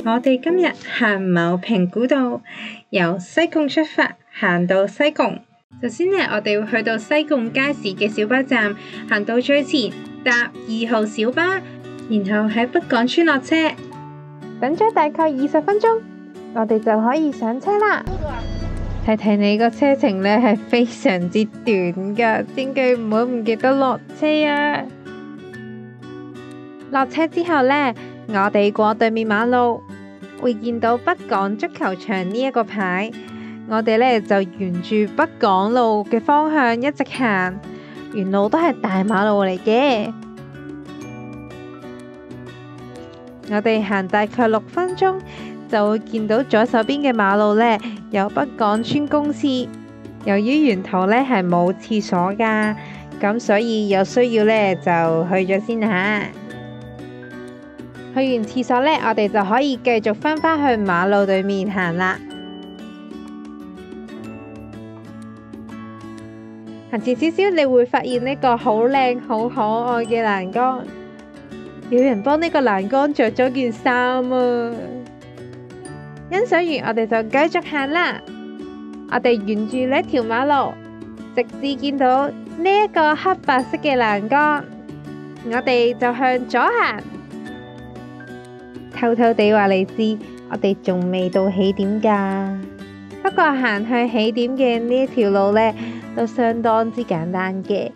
我哋今日行茂坪古道，由西貢出發，行到西貢。首先呢，我哋會去到西貢街市嘅小巴站，行到最前搭2號小巴，然後喺北港村落車。等咗大概20分鐘，我哋就可以上車啦。睇睇你個車程呢係非常之短噶，千祈唔好唔記得落車啊！落車之後呢，我哋過對面馬路，會見到北港足球場呢一個牌。我哋呢就沿住北港路嘅方向一直行，沿路都係大馬路嚟嘅。我哋行大概6分鐘，就會見到左手邊嘅馬路呢有北港村公廁。由於沿途呢係冇廁所噶，咁所以有需要呢就去咗先吓。去完廁所呢，我哋就可以繼續返返去馬路對面行啦。行前少少，你會發現呢個好靚、好可愛嘅欄杆。有人幫呢個欄杆着咗件衫啊！欣賞完，我哋就繼續行啦。我哋沿住呢條馬路，直至見到呢一個黑白色嘅欄杆，我哋就向左行。偷偷地話你知，我哋仲未到起點噶。不過行去起點嘅呢條路呢，都相當之簡單嘅。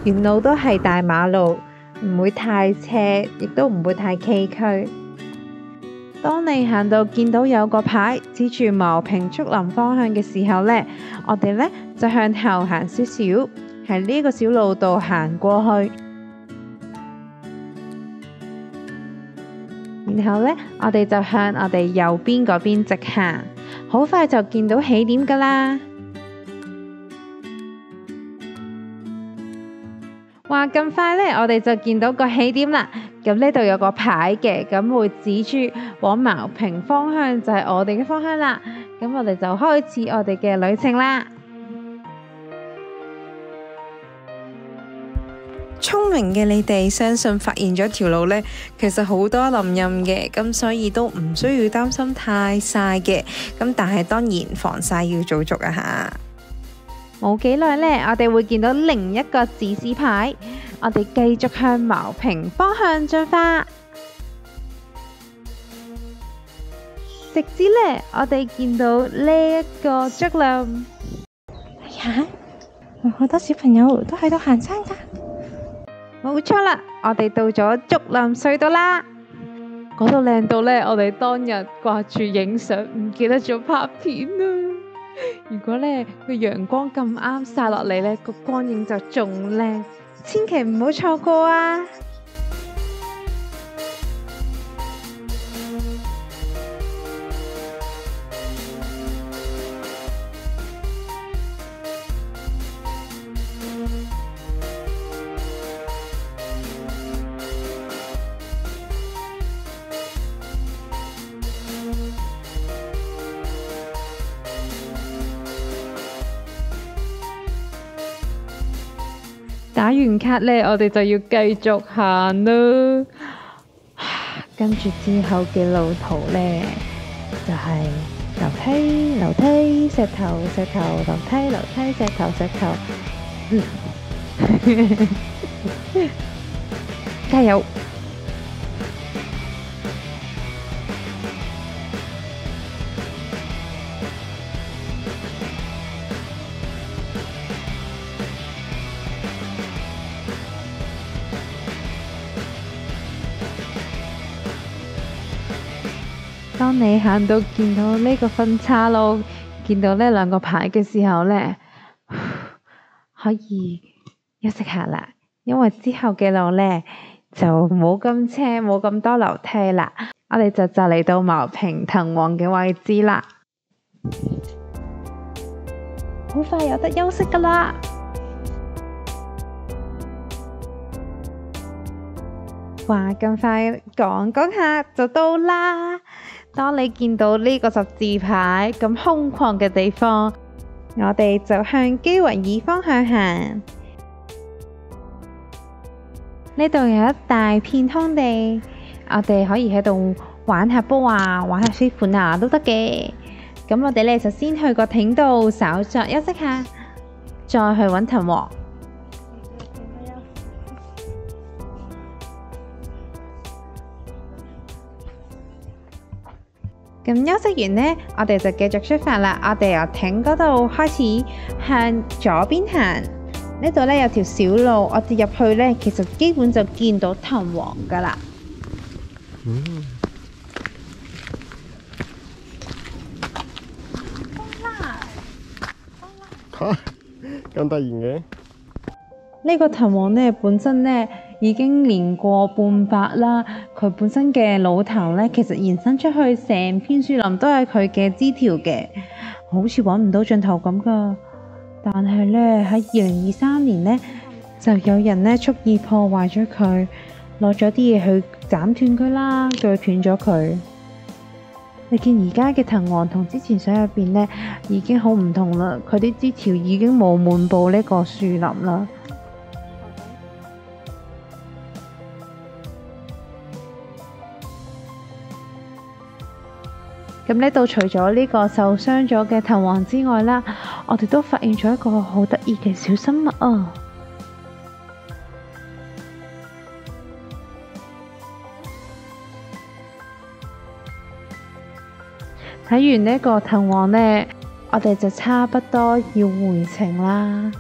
沿路都係大馬路，唔會太斜，亦都唔會太崎嶇。當你行到見到有個牌指住茂坪竹林方向嘅時候呢，我哋呢就向後行少少，喺呢個小路度行過去。然後呢，我哋就向我哋右邊嗰邊直行，好快就見到起點噶啦。話咁快呢，我哋就見到個起點啦。咁呢度有個牌嘅，咁會指住往茂坪方向，就係我哋嘅方向啦。咁我哋就開始我哋嘅旅程啦。聰明嘅你哋相信發現咗條路呢，其實好多林蔭嘅，咁所以都唔需要擔心太曬嘅。咁但係當然防曬要做足啊吓。冇幾耐呢，我哋會見到另一個指示牌，我哋繼續向茂坪方向進發，直至呢，我哋見到呢一個竹林。哎呀，好多小朋友都喺度行山噶。冇錯啦，我哋到咗竹林隧道啦。嗰度靚到呢，我哋當日掛住影相，唔記得咗拍片啊。如果呢個陽光咁啱曬落嚟呢，個光影就仲靚，千祈唔好錯過啊！打完卡呢，我哋就要繼續行啦。跟住之後嘅路途呢，就係樓梯、樓梯、石頭、石頭、樓梯、樓梯、石頭、石頭。加油！當你行到見到呢個分岔路，見到呢兩個牌嘅時候呢，可以休息下啦，因為之後嘅路呢就冇咁斜，冇咁多樓梯啦。我哋就嚟到茂坪藤王嘅位置啦，好快有得休息噶啦。話咁快講下就到啦。當你見到呢個十字牌咁空曠嘅地方，我哋就向基維爾方向行。呢度有一大片空地，我哋可以喺度玩下波啊，玩下飛盤啊都得嘅。咁我哋咧就先去個艇度稍作休息下，再去揾藤王。咁休息完呢，我哋就繼續出發啦。我哋由艇嗰度開始向左邊行，呢度呢有條小路，我哋入去呢，其實基本就見到藤王噶啦。咁突然嘅？呢個藤王呢，本身呢已經年過半百啦，佢本身嘅老頭呢，其實延伸出去成片樹林都係佢嘅枝條嘅，好似揾唔到盡頭咁噶。但係呢，喺2023年呢，就有人呢蓄意破壞咗佢，攞咗啲嘢去斬斷佢啦，鋸斷咗佢。你見而家嘅藤王同之前相入邊呢，已經好唔同啦，佢啲枝條已經冇滿布呢個樹林啦。咁呢度除咗呢個受傷咗嘅藤王之外啦，我哋都發現咗一個好得意嘅小生物啊！睇完呢個藤王呢，我哋就差不多要回程啦。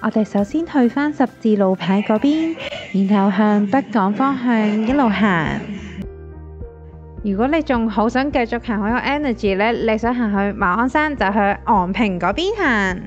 我哋首先去返十字路牌嗰邊，然後向北港方向一路行。如果你仲好想繼續行，好有 energy 呢，你想行去馬鞍山就去昂坪嗰邊行。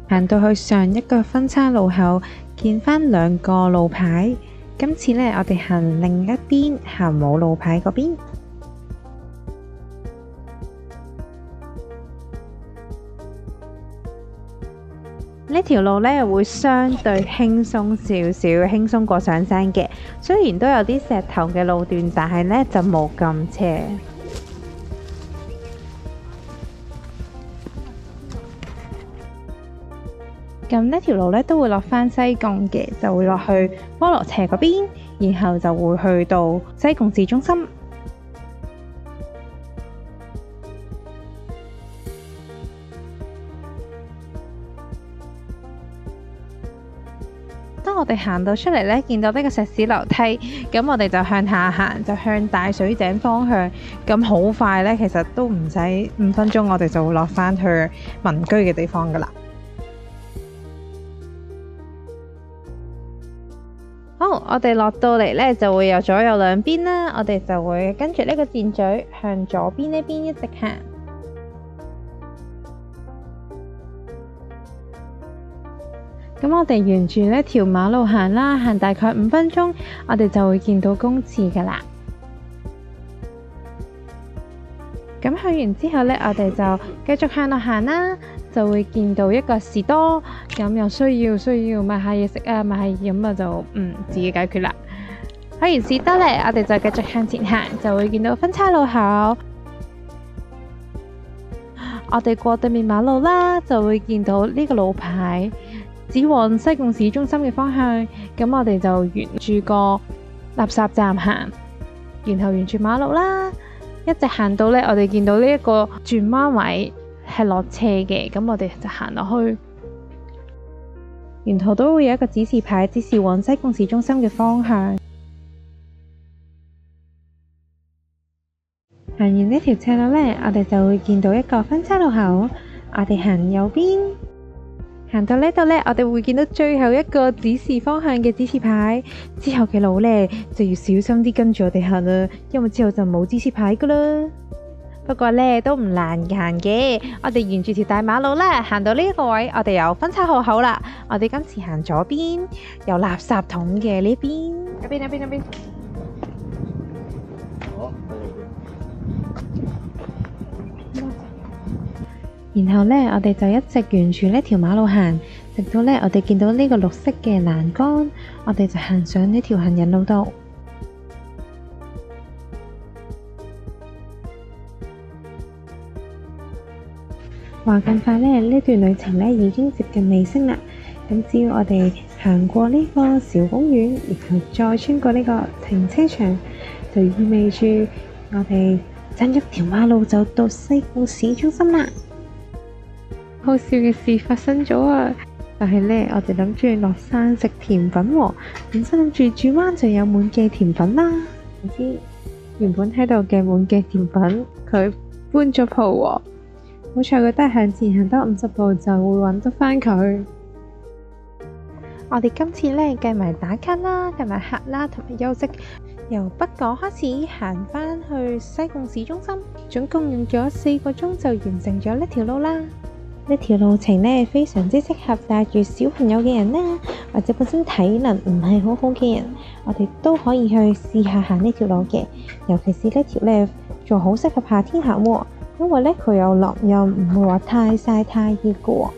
行到去上一個分岔路口，見返兩個路牌。今次呢，我哋行另一邊，行冇路牌嗰邊。呢條路呢會相對輕鬆少少，輕鬆過上山嘅。雖然都有啲石頭嘅路段，但係呢就冇咁斜。咁呢條路呢都會落返西貢嘅，就會落去菠蘿輋嗰邊，然後就會去到西貢市中心。當我哋行到出嚟呢，見到呢個石屎樓梯，咁我哋就向下行，就向大水井方向。咁好快呢，其實都唔使5分鐘，我哋就會落返去民居嘅地方噶啦。好，我哋落到嚟呢，就會有左右兩邊啦，我哋就會跟住呢個箭嘴向左邊呢邊一直行。咁我哋沿住呢條馬路行啦，行大概5分鐘，我哋就會見到公廁噶啦。咁去完之後呢，我哋就繼續向落行啦，就會見到一個士多，咁又需要買下嘢食啊，買下嘢飲啊，就自己解決啦。去完士多呢，我哋就繼續向前行，就會見到分岔路口。我哋過對面馬路啦，就會見到呢個路牌，指往西貢市中心嘅方向。咁我哋就沿住個垃圾站行，然後沿住馬路啦，一直行到呢，我哋見到呢一個轉彎位係落斜嘅，咁我哋就行落去，沿途都會有一個指示牌，指示往西貢市中心嘅方向。行完呢條斜路呢，我哋就會見到一個分岔路口，我哋行右邊。行到呢度呢，我哋會見到最後一個指示方向嘅指示牌，之後嘅路呢，就要小心啲跟住我哋行啦，因為之後就冇指示牌噶啦。不過呢，都唔難行嘅，我哋沿住條大馬路啦，行到呢一個位，我哋有分岔路口啦。我哋今次行左邊，有垃圾桶嘅呢邊。一邊。然後呢，我哋就一直沿住呢條馬路行，直到呢，我哋見到呢個綠色嘅欄杆，我哋就行上呢條行人路度。話咁快呢，呢段旅程呢已經接近尾聲啦。咁只要我哋行過呢個小公園，然後再穿過呢個停車場，就意味住我哋爭一條馬路就到西貢市中心啦。好笑嘅事發生咗啊！就係呢，我哋諗住落山食甜品喎，本身諗住轉彎就有滿記甜品啦，唔知原本喺度嘅滿記甜品佢搬咗鋪喎，好彩佢都係向前行得50步就會揾得返佢。我哋今次呢計埋打卡啦，計埋客啦，同埋休息，由北港開始行返去西貢市中心，總共用咗4個鐘就完成咗呢條路啦。呢條路程呢非常之適合帶住小朋友嘅人啦，或者本身體能唔係好好嘅人，我哋都可以去試下行呢條路嘅。尤其是呢條呢仲好適合夏天行喎，因為呢佢有落又唔會話太曬太熱嘅喎。